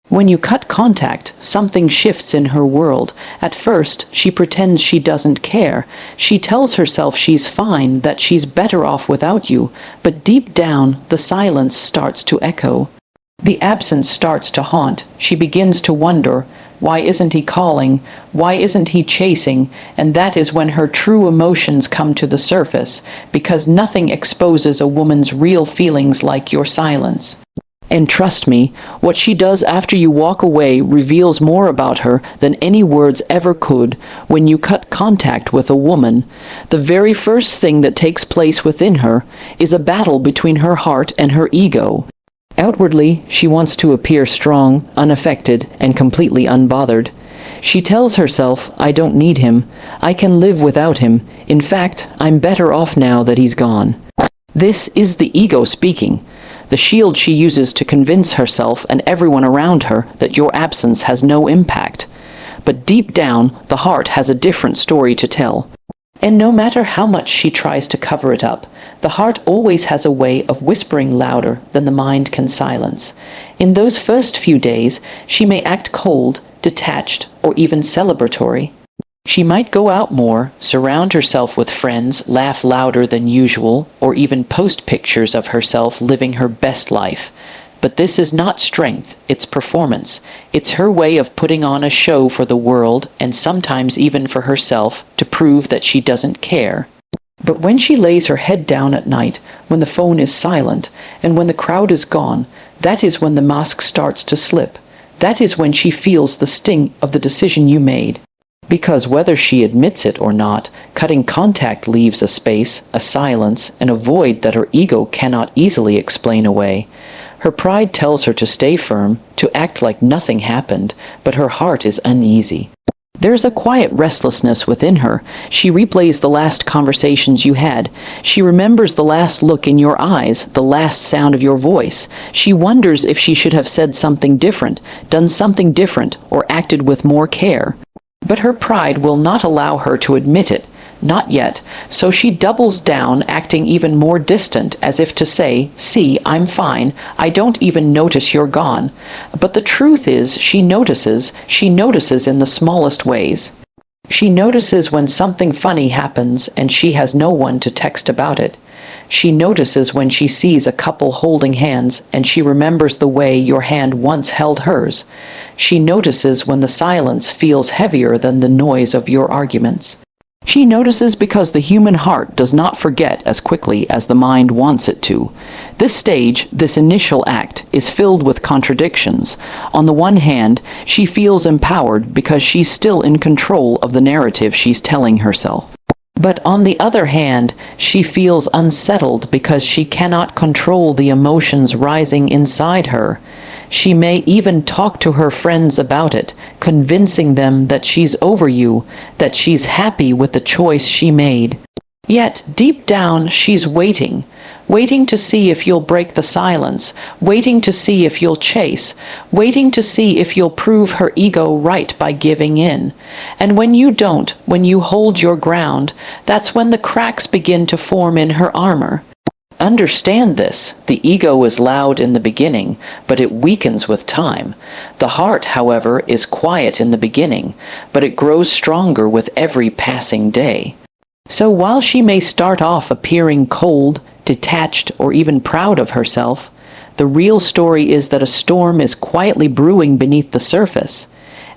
When you cut contact, something shifts in her world. At first, she pretends she doesn't care. She tells herself she's fine, that she's better off without you. But deep down, the silence starts to echo. The absence starts to haunt. She begins to wonder, why isn't he calling? Why isn't he chasing? And that is when her true emotions come to the surface, because nothing exposes a woman's real feelings like your silence. And trust me, what she does after you walk away reveals more about her than any words ever could. When you cut contact with a woman, the very first thing that takes place within her is a battle between her heart and her ego. Outwardly, she wants to appear strong, unaffected, and completely unbothered. She tells herself, I don't need him. I can live without him. In fact, I'm better off now that he's gone. This is the ego speaking. The shield she uses to convince herself and everyone around her that your absence has no impact. But deep down, the heart has a different story to tell. And no matter how much she tries to cover it up, the heart always has a way of whispering louder than the mind can silence. In those first few days, she may act cold, detached, or even celebratory. She might go out more, surround herself with friends, laugh louder than usual, or even post pictures of herself living her best life. But this is not strength, it's performance. It's her way of putting on a show for the world, and sometimes even for herself, to prove that she doesn't care. But when she lays her head down at night, when the phone is silent, and when the crowd is gone, that is when the mask starts to slip. That is when she feels the sting of the decision you made. Because whether she admits it or not, cutting contact leaves a space, a silence, and a void that her ego cannot easily explain away. Her pride tells her to stay firm, to act like nothing happened, but her heart is uneasy. There's a quiet restlessness within her. She replays the last conversations you had. She remembers the last look in your eyes, the last sound of your voice. She wonders if she should have said something different, done something different, or acted with more care. But her pride will not allow her to admit it, not yet, so she doubles down, acting even more distant, as if to say, see, I'm fine, I don't even notice you're gone. But the truth is, she notices in the smallest ways. She notices when something funny happens and she has no one to text about it. She notices when she sees a couple holding hands and she remembers the way your hand once held hers. She notices when the silence feels heavier than the noise of your arguments. She notices because the human heart does not forget as quickly as the mind wants it to. This stage, this initial act, is filled with contradictions. On the one hand, she feels empowered because she's still in control of the narrative she's telling herself. But on the other hand, she feels unsettled because she cannot control the emotions rising inside her. She may even talk to her friends about it, convincing them that she's over you, that she's happy with the choice she made. Yet, deep down, she's waiting to see if you'll break the silence, waiting to see if you'll chase, waiting to see if you'll prove her ego right by giving in. And when you don't, when you hold your ground, that's when the cracks begin to form in her armor. Understand this. The ego is loud in the beginning, but it weakens with time. The heart, however, is quiet in the beginning, but it grows stronger with every passing day. So while she may start off appearing cold, detached, or even proud of herself, the real story is that a storm is quietly brewing beneath the surface,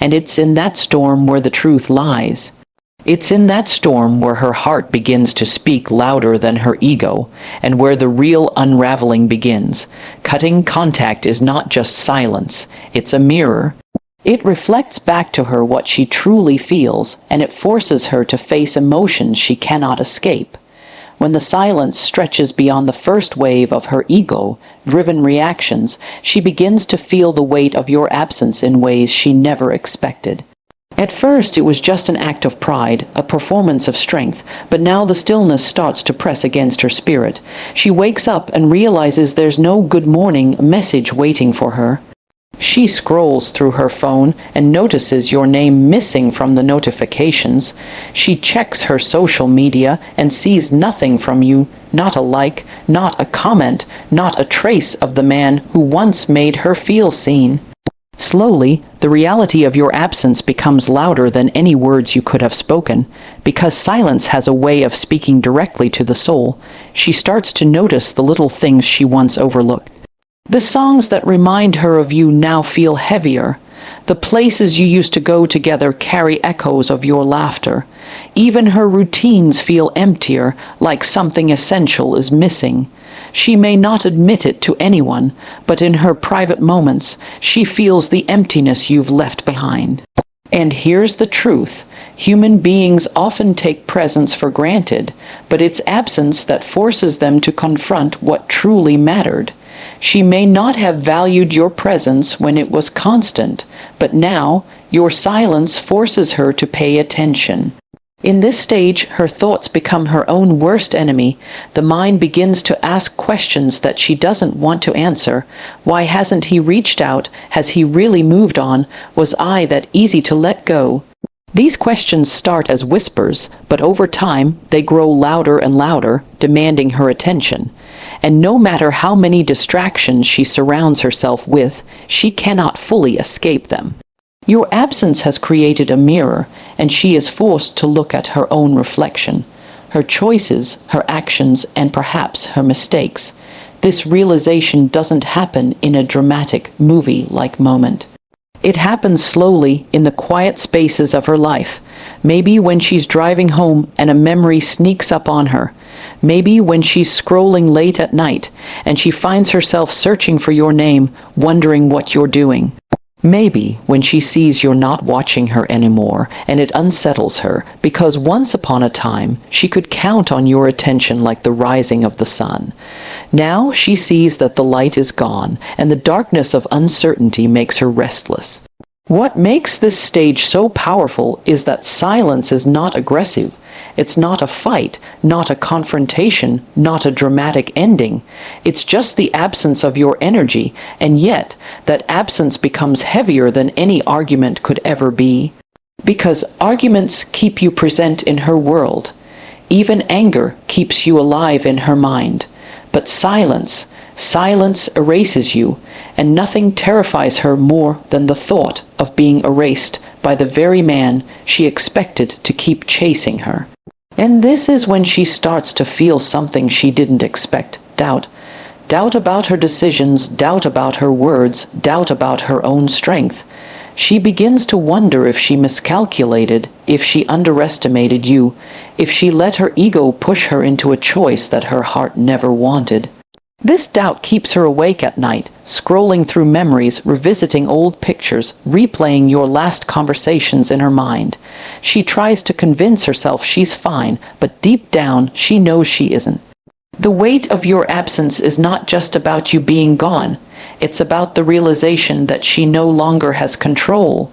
and it's in that storm where the truth lies. It's in that storm where her heart begins to speak louder than her ego, and where the real unraveling begins. Cutting contact is not just silence, it's a mirror. It reflects back to her what she truly feels, and it forces her to face emotions she cannot escape. When the silence stretches beyond the first wave of her ego-driven reactions, she begins to feel the weight of your absence in ways she never expected. At first, it was just an act of pride, a performance of strength, but now the stillness starts to press against her spirit. She wakes up and realizes there's no good morning message waiting for her. She scrolls through her phone and notices your name missing from the notifications. She checks her social media and sees nothing from you, not a like, not a comment, not a trace of the man who once made her feel seen. Slowly, the reality of your absence becomes louder than any words you could have spoken. Because silence has a way of speaking directly to the soul, she starts to notice the little things she once overlooked. The songs that remind her of you now feel heavier. The places you used to go together carry echoes of your laughter. Even her routines feel emptier, like something essential is missing. She may not admit it to anyone, but in her private moments, she feels the emptiness you've left behind. And here's the truth. Human beings often take presence for granted, but it's absence that forces them to confront what truly mattered. She may not have valued your presence when it was constant, but now your silence forces her to pay attention. In this stage, her thoughts become her own worst enemy. The mind begins to ask questions that she doesn't want to answer. Why hasn't he reached out? Has he really moved on? Was I that easy to let go? These questions start as whispers, but over time they grow louder and louder, demanding her attention. And no matter how many distractions she surrounds herself with, she cannot fully escape them. Your absence has created a mirror, and she is forced to look at her own reflection, her choices, her actions, and perhaps her mistakes. This realization doesn't happen in a dramatic, movie-like moment. It happens slowly in the quiet spaces of her life. Maybe when she's driving home and a memory sneaks up on her. Maybe when she's scrolling late at night and she finds herself searching for your name, wondering what you're doing. Maybe when she sees you're not watching her anymore and it unsettles her, because once upon a time she could count on your attention like the rising of the sun. Now she sees that the light is gone and the darkness of uncertainty makes her restless. What makes this stage so powerful is that silence is not aggressive. It's not a fight, not a confrontation, not a dramatic ending. It's just the absence of your energy, and yet that absence becomes heavier than any argument could ever be. Because arguments keep you present in her world. Even anger keeps you alive in her mind. But silence erases you, and nothing terrifies her more than the thought of being erased by the very man she expected to keep chasing her. And this is when she starts to feel something she didn't expect, doubt. Doubt about her decisions, doubt about her words, doubt about her own strength. She begins to wonder if she miscalculated, if she underestimated you, if she let her ego push her into a choice that her heart never wanted. This doubt keeps her awake at night, scrolling through memories, revisiting old pictures, replaying your last conversations in her mind. She tries to convince herself she's fine, but deep down she knows she isn't. The weight of your absence is not just about you being gone. It's about the realization that she no longer has control.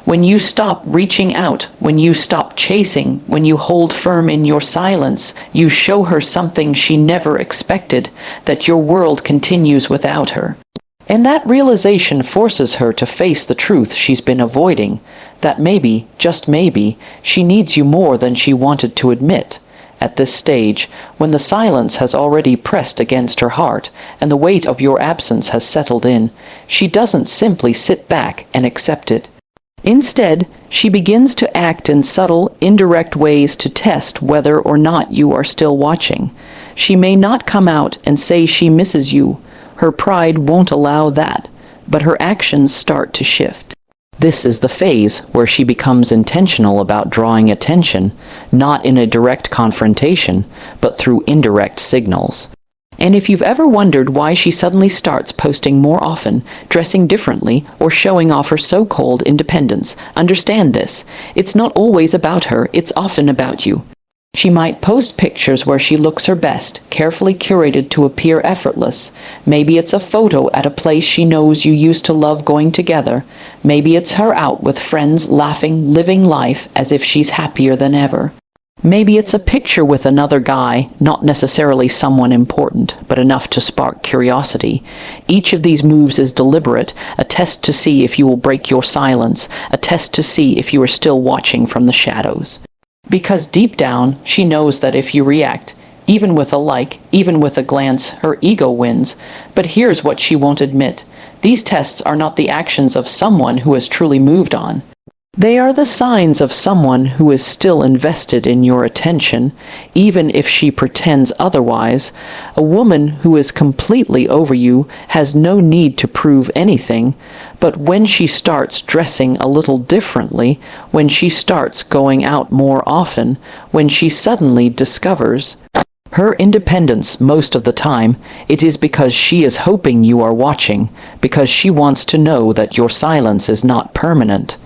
When you stop reaching out, when you stop chasing, when you hold firm in your silence, you show her something she never expected, that your world continues without her. And that realization forces her to face the truth she's been avoiding, that maybe, just maybe, she needs you more than she wanted to admit. At this stage, when the silence has already pressed against her heart, and the weight of your absence has settled in, she doesn't simply sit back and accept it. Instead, she begins to act in subtle, indirect ways to test whether or not you are still watching. She may not come out and say she misses you. Her pride won't allow that, but her actions start to shift. This is the phase where she becomes intentional about drawing attention, not in a direct confrontation, but through indirect signals. And if you've ever wondered why she suddenly starts posting more often, dressing differently, or showing off her so-called independence, understand this. It's not always about her, it's often about you. She might post pictures where she looks her best, carefully curated to appear effortless. Maybe it's a photo at a place she knows you used to love going together. Maybe it's her out with friends, laughing, living life as if she's happier than ever. Maybe it's a picture with another guy, not necessarily someone important, but enough to spark curiosity. Each of these moves is deliberate, a test to see if you will break your silence, a test to see if you are still watching from the shadows. Because deep down, she knows that if you react, even with a like, even with a glance, her ego wins. But here's what she won't admit. These tests are not the actions of someone who has truly moved on. They are the signs of someone who is still invested in your attention, even if she pretends otherwise. A woman who is completely over you has no need to prove anything, but when she starts dressing a little differently, when she starts going out more often, when she suddenly discovers her independence most of the time, it is because she is hoping you are watching, because she wants to know that your silence is not permanent.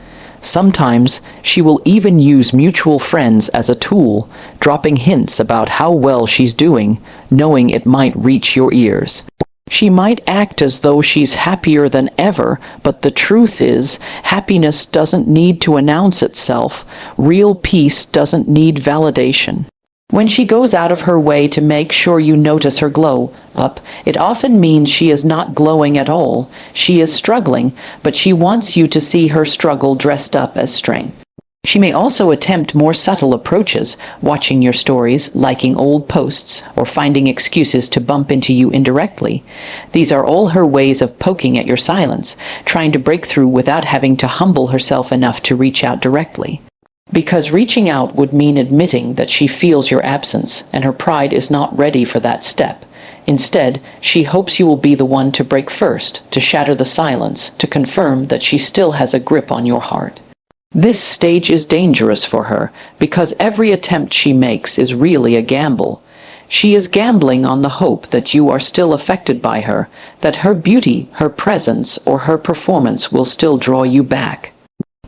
Sometimes she will even use mutual friends as a tool, dropping hints about how well she's doing, knowing it might reach your ears. She might act as though she's happier than ever, but the truth is, happiness doesn't need to announce itself. Real peace doesn't need validation. When she goes out of her way to make sure you notice her glow up, it often means she is not glowing at all. She is struggling, but she wants you to see her struggle dressed up as strength. She may also attempt more subtle approaches, watching your stories, liking old posts, or finding excuses to bump into you indirectly. These are all her ways of poking at your silence, trying to break through without having to humble herself enough to reach out directly. Because reaching out would mean admitting that she feels your absence, and her pride is not ready for that step. Instead, she hopes you will be the one to break first, to shatter the silence, to confirm that she still has a grip on your heart. This stage is dangerous for her, because every attempt she makes is really a gamble. She is gambling on the hope that you are still affected by her, that her beauty, her presence, or her performance will still draw you back.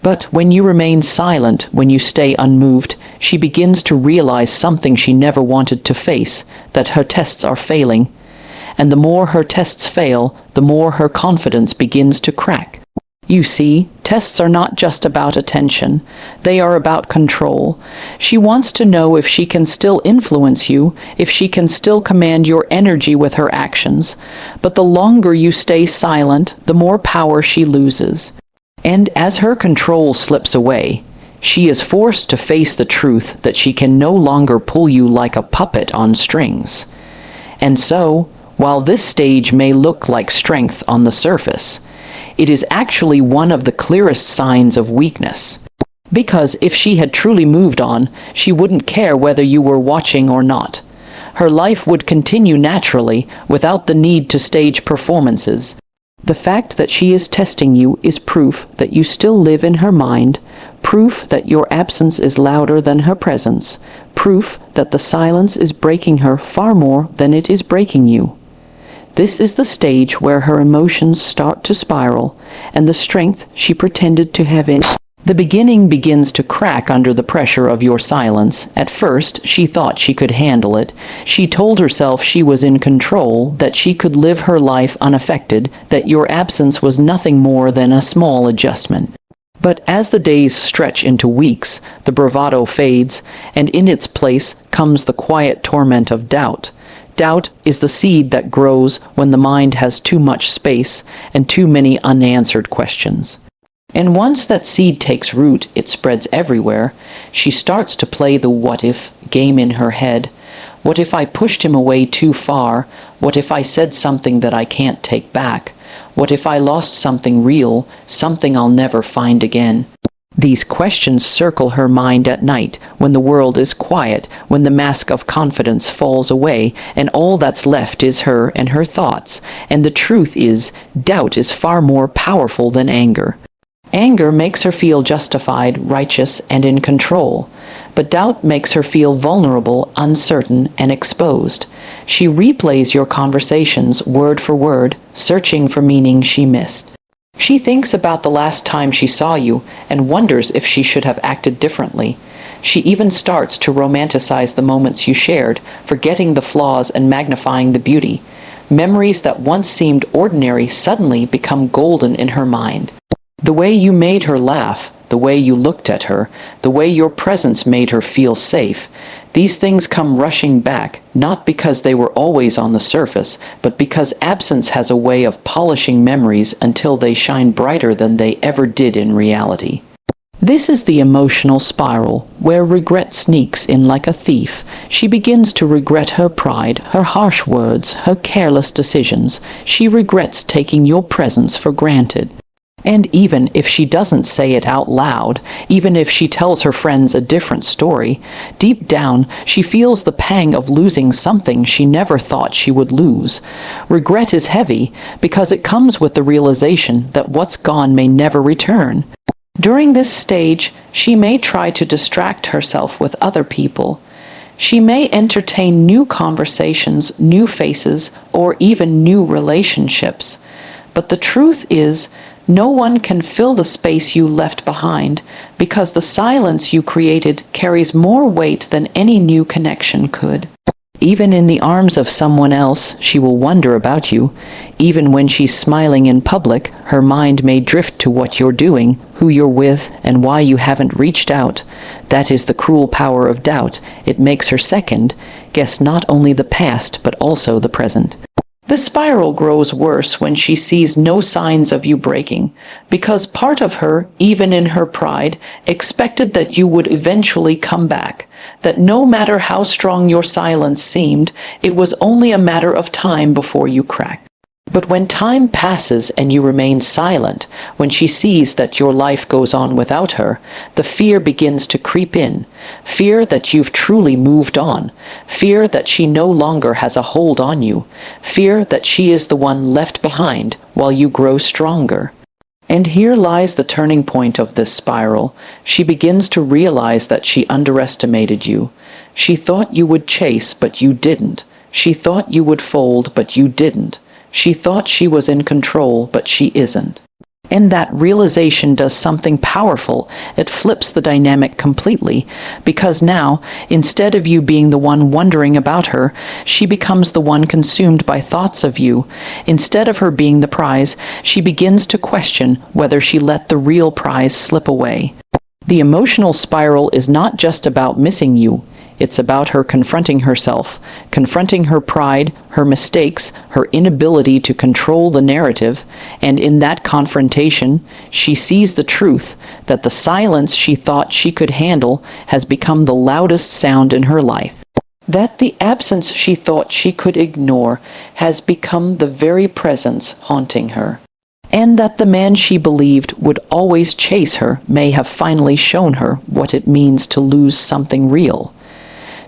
But when you remain silent, when you stay unmoved, she begins to realize something she never wanted to face, that her tests are failing. And the more her tests fail, the more her confidence begins to crack. You see, tests are not just about attention. They are about control. She wants to know if she can still influence you, if she can still command your energy with her actions. But the longer you stay silent, the more power she loses. And as her control slips away, she is forced to face the truth that she can no longer pull you like a puppet on strings. And so, while this stage may look like strength on the surface, it is actually one of the clearest signs of weakness. Because if she had truly moved on, she wouldn't care whether you were watching or not. Her life would continue naturally, without the need to stage performances. The fact that she is testing you is proof that you still live in her mind, proof that your absence is louder than her presence, proof that the silence is breaking her far more than it is breaking you. This is the stage where her emotions start to spiral, and the strength she pretended to have in the beginning begins to crack under the pressure of your silence. At first, she thought she could handle it. She told herself she was in control, that she could live her life unaffected, that your absence was nothing more than a small adjustment. But as the days stretch into weeks, the bravado fades, and in its place comes the quiet torment of doubt. Doubt is the seed that grows when the mind has too much space and too many unanswered questions. And once that seed takes root, it spreads everywhere. She starts to play the what-if game in her head. What if I pushed him away too far? What if I said something that I can't take back? What if I lost something real, something I'll never find again? These questions circle her mind at night, when the world is quiet, when the mask of confidence falls away, and all that's left is her and her thoughts. And the truth is, doubt is far more powerful than anger. Anger makes her feel justified, righteous, and in control. But doubt makes her feel vulnerable, uncertain, and exposed. She replays your conversations word for word, searching for meaning she missed. She thinks about the last time she saw you and wonders if she should have acted differently. She even starts to romanticize the moments you shared, forgetting the flaws and magnifying the beauty. Memories that once seemed ordinary suddenly become golden in her mind. The way you made her laugh, the way you looked at her, the way your presence made her feel safe, these things come rushing back, not because they were always on the surface, but because absence has a way of polishing memories until they shine brighter than they ever did in reality. This is the emotional spiral, where regret sneaks in like a thief. She begins to regret her pride, her harsh words, her careless decisions. She regrets taking your presence for granted. And even if she doesn't say it out loud, even if she tells her friends a different story, deep down she feels the pang of losing something she never thought she would lose. Regret is heavy because it comes with the realization that what's gone may never return. During this stage, she may try to distract herself with other people. She may entertain new conversations, new faces, or even new relationships. But the truth is, no one can fill the space you left behind, because the silence you created carries more weight than any new connection could. Even in the arms of someone else, she will wonder about you. Even when she's smiling in public, her mind may drift to what you're doing, who you're with, and why you haven't reached out. That is the cruel power of doubt. It makes her second guess not only the past, but also the present. The spiral grows worse when she sees no signs of you breaking, because part of her, even in her pride, expected that you would eventually come back, that no matter how strong your silence seemed, it was only a matter of time before you cracked. But when time passes and you remain silent, when she sees that your life goes on without her, the fear begins to creep in. Fear that you've truly moved on. Fear that she no longer has a hold on you. Fear that she is the one left behind while you grow stronger. And here lies the turning point of this spiral. She begins to realize that she underestimated you. She thought you would chase, but you didn't. She thought you would fold, but you didn't. She thought she was in control, but she isn't. And that realization does something powerful. It flips the dynamic completely, because now, instead of you being the one wondering about her, she becomes the one consumed by thoughts of you. Instead of her being the prize, she begins to question whether she let the real prize slip away. The emotional spiral is not just about missing you. It's about her confronting herself, confronting her pride, her mistakes, her inability to control the narrative, and in that confrontation, she sees the truth that the silence she thought she could handle has become the loudest sound in her life. That the absence she thought she could ignore has become the very presence haunting her. And that the man she believed would always chase her may have finally shown her what it means to lose something real.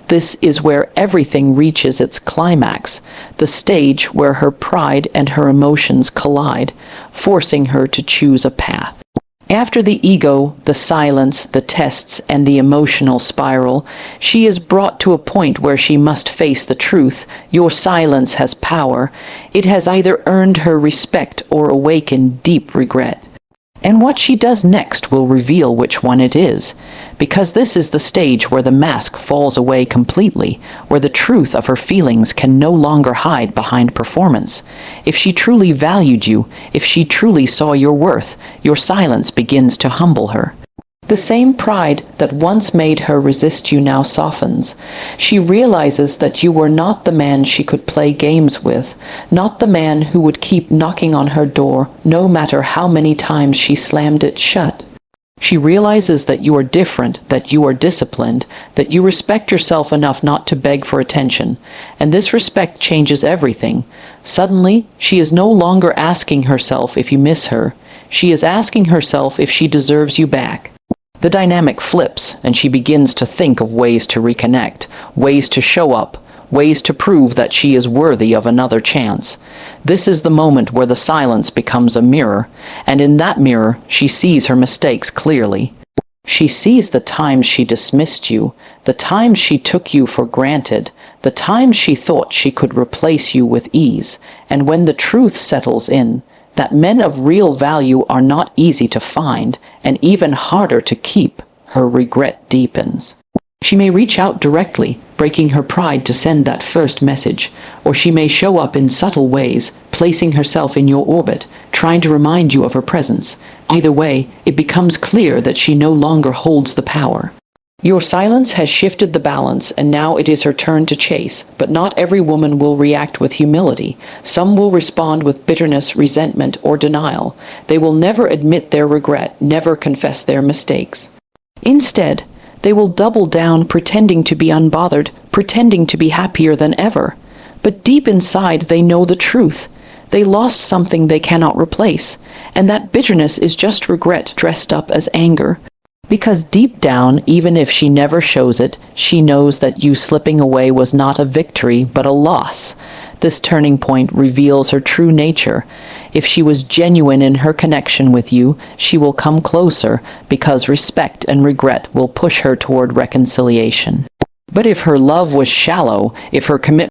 This is where everything reaches its climax, the stage where her pride and her emotions collide, forcing her to choose a path. After the ego, the silence, the tests, and the emotional spiral, she is brought to a point where she must face the truth. Your silence has power. It has either earned her respect or awakened deep regret. And what she does next will reveal which one it is, because this is the stage where the mask falls away completely, where the truth of her feelings can no longer hide behind performance. If she truly valued you, if she truly saw your worth, your silence begins to humble her. The same pride that once made her resist you now softens. She realizes that you were not the man she could play games with, not the man who would keep knocking on her door no matter how many times she slammed it shut. She realizes that you are different, that you are disciplined, that you respect yourself enough not to beg for attention, and this respect changes everything. Suddenly, she is no longer asking herself if you miss her. She is asking herself if she deserves you back. The dynamic flips, and she begins to think of ways to reconnect, ways to show up, ways to prove that she is worthy of another chance. This is the moment where the silence becomes a mirror, and in that mirror she sees her mistakes clearly. She sees the times she dismissed you, the times she took you for granted, the times she thought she could replace you with ease, and when the truth settles in, that men of real value are not easy to find, and even harder to keep, her regret deepens. She may reach out directly, breaking her pride to send that first message, or she may show up in subtle ways, placing herself in your orbit, trying to remind you of her presence. Either way, it becomes clear that she no longer holds the power. Your silence has shifted the balance, and now it is her turn to chase. But not every woman will react with humility. Some will respond with bitterness, resentment, or denial. They will never admit their regret, never confess their mistakes. Instead, they will double down, pretending to be unbothered, pretending to be happier than ever. But deep inside, they know the truth. They lost something they cannot replace, and that bitterness is just regret dressed up as anger. Because deep down, even if she never shows it, she knows that you slipping away was not a victory, but a loss. This turning point reveals her true nature. If she was genuine in her connection with you, she will come closer, because respect and regret will push her toward reconciliation. But if her love was shallow, if her commitment